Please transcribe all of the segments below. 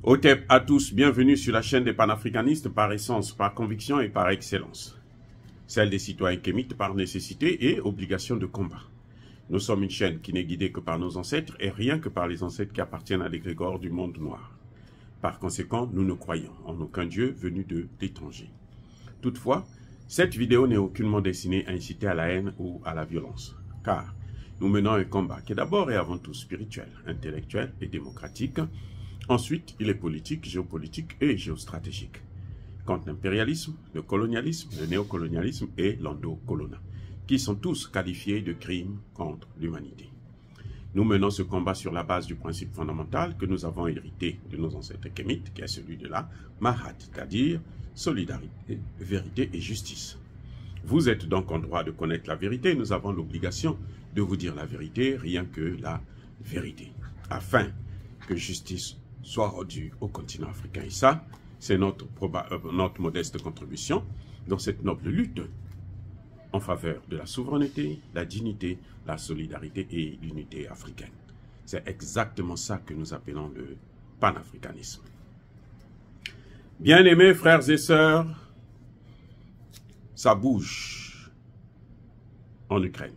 Otep à tous, bienvenue sur la chaîne des panafricanistes par essence, par conviction et par excellence. Celle des citoyens kémites par nécessité et obligation de combat. Nous sommes une chaîne qui n'est guidée que par nos ancêtres et rien que par les ancêtres qui appartiennent à l'égrégore du monde noir. Par conséquent, nous ne croyons en aucun dieu venu de l'étranger. Toutefois, cette vidéo n'est aucunement destinée à inciter à la haine ou à la violence, car nous menons un combat qui est d'abord et avant tout spirituel, intellectuel et démocratique. Ensuite, il est politique, géopolitique et géostratégique, contre l'impérialisme, le colonialisme, le néocolonialisme et l'endocolona, qui sont tous qualifiés de crimes contre l'humanité. Nous menons ce combat sur la base du principe fondamental que nous avons hérité de nos ancêtres kémites, qui est celui de la Mahat, c'est-à-dire solidarité, vérité et justice. Vous êtes donc en droit de connaître la vérité, nous avons l'obligation de vous dire la vérité, rien que la vérité, afin que justice soit rendue au continent africain. Et ça, c'est notre modeste contribution dans cette noble lutte en faveur de la souveraineté, la dignité, la solidarité et l'unité africaine. C'est exactement ça que nous appelons le panafricanisme. Bien-aimés frères et sœurs, ça bouge en Ukraine.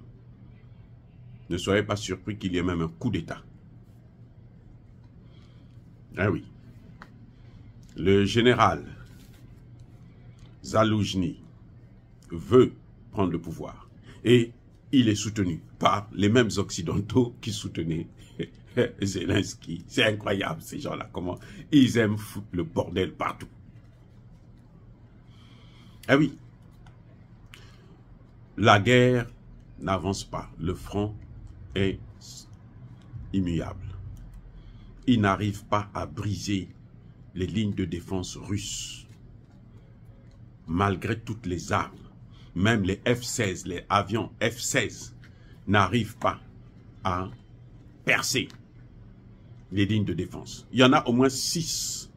Ne soyez pas surpris qu'il y ait même un coup d'État. Ah oui. Le général Zaloujny veut prendre le pouvoir. Et il est soutenu par les mêmes Occidentaux qui soutenaient Zelensky. C'est incroyable, ces gens-là, comment ils aiment foutre le bordel partout. Ah oui. La guerre n'avance pas. Le front est immuable. Il n'arrive pas à briser les lignes de défense russes. Malgré toutes les armes, même les F-16, les avions F-16 n'arrivent pas à percer les lignes de défense. Il y en a au moins 6.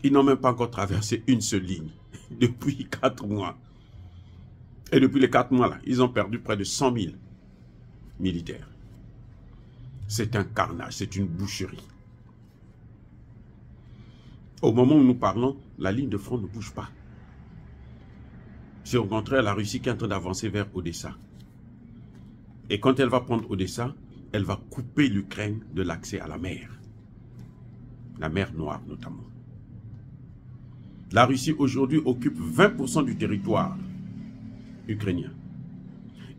Ils n'ont même pas encore traversé une seule ligne depuis 4 mois. Et depuis les 4 mois là, ils ont perdu près de 100 000 militaires. C'est un carnage, c'est une boucherie. Au moment où nous parlons, la ligne de front ne bouge pas. C'est au contraire la Russie qui est en train d'avancer vers Odessa. Et quand elle va prendre Odessa, elle va couper l'Ukraine de l'accès à la mer Noire notamment. La Russie aujourd'hui occupe 20% du territoire ukrainien.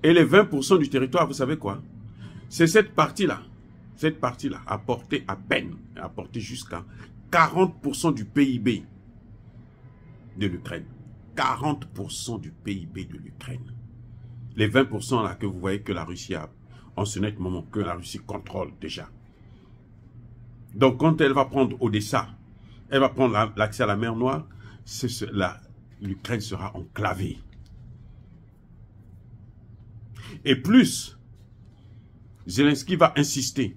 Et les 20% du territoire, vous savez quoi? C'est cette partie-là. Cette partie-là a porté à peine, a porté jusqu'à 40% du PIB de l'Ukraine. 40% du PIB de l'Ukraine. Les 20% là que vous voyez que la Russie a, en ce net moment, que la Russie contrôle déjà. Donc quand elle va prendre Odessa, elle va prendre l'accès à la mer Noire, l'Ukraine sera enclavée. Et plus Zelensky va insister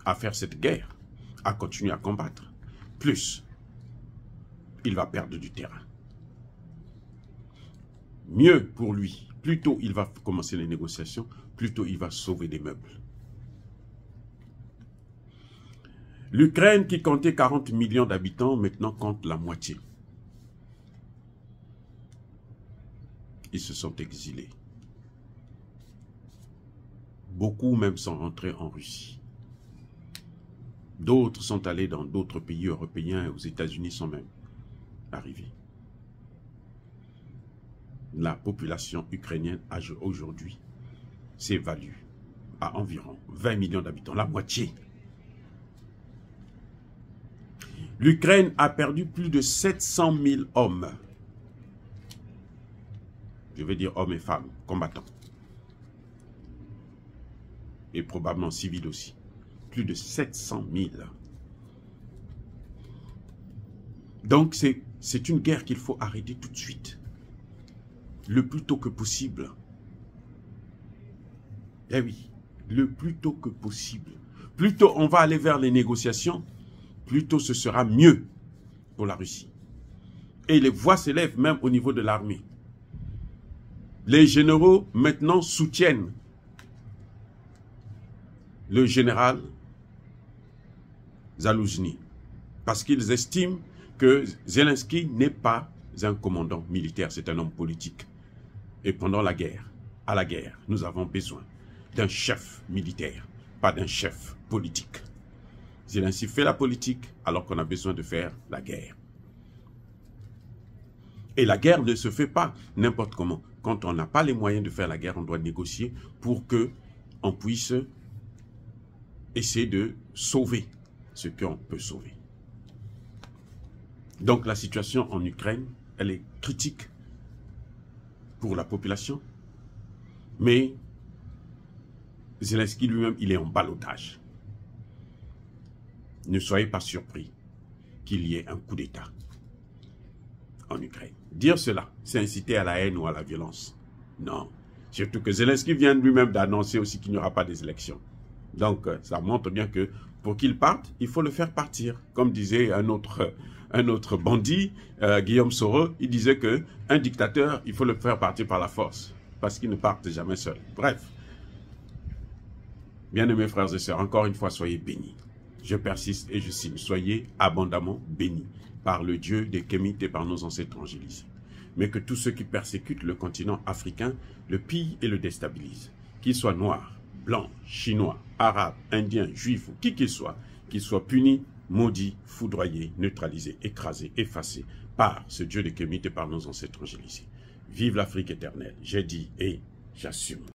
à faire cette guerre, à continuer à combattre, plus il va perdre du terrain. Mieux pour lui, plus tôt il va commencer les négociations, plus tôt il va sauver des meubles. L'Ukraine qui comptait 40 millions d'habitants, maintenant compte la moitié. Ils se sont exilés. Beaucoup même sont rentrés en Russie. D'autres sont allés dans d'autres pays européens et aux États-Unis sont même arrivés. La population ukrainienne aujourd'hui s'évalue à environ 20 millions d'habitants, la moitié. L'Ukraine a perdu plus de 700 000 hommes. Je veux dire hommes et femmes, combattants. Et probablement civils aussi. Plus de 700 000. Donc c'est une guerre qu'il faut arrêter tout de suite. Le plus tôt que possible. Eh oui, le plus tôt que possible. Plus tôt on va aller vers les négociations, plus tôt ce sera mieux pour la Russie. Et les voix s'élèvent même au niveau de l'armée. Les généraux maintenant soutiennent le général Zaloujny. Parce qu'ils estiment que Zelensky n'est pas un commandant militaire, c'est un homme politique. Et pendant la guerre, à la guerre, nous avons besoin d'un chef militaire, pas d'un chef politique. Zelensky fait la politique alors qu'on a besoin de faire la guerre. Et la guerre ne se fait pas n'importe comment. Quand on n'a pas les moyens de faire la guerre, on doit négocier pour qu'on puisse essayer de sauver ce qu'on peut sauver. Donc la situation en Ukraine, elle est critique pour la population. Mais Zelensky lui-même, il est en ballottage. Ne soyez pas surpris qu'il y ait un coup d'État en Ukraine. Dire cela, c'est inciter à la haine ou à la violence. Non. Surtout que Zelensky vient lui-même d'annoncer aussi qu'il n'y aura pas des élections. Donc, ça montre bien que pour qu'il parte, il faut le faire partir. Comme disait un autre bandit, Guillaume Soro, il disait qu'un dictateur, il faut le faire partir par la force. Parce qu'il ne parte jamais seul. Bref. Bien-aimés frères et sœurs, encore une fois, soyez bénis. Je persiste et je signe. Soyez abondamment bénis par le Dieu des Kémites et par nos ancêtres angélisés. Mais que tous ceux qui persécutent le continent africain le pillent et le déstabilisent. Qu'ils soient noirs, blancs, chinois, arabes, indiens, juifs ou qui qu'ils soient punis, maudits, foudroyés, neutralisés, écrasés, effacés par ce Dieu des Kémites et par nos ancêtres angélisés. Vive l'Afrique éternelle. J'ai dit et j'assume.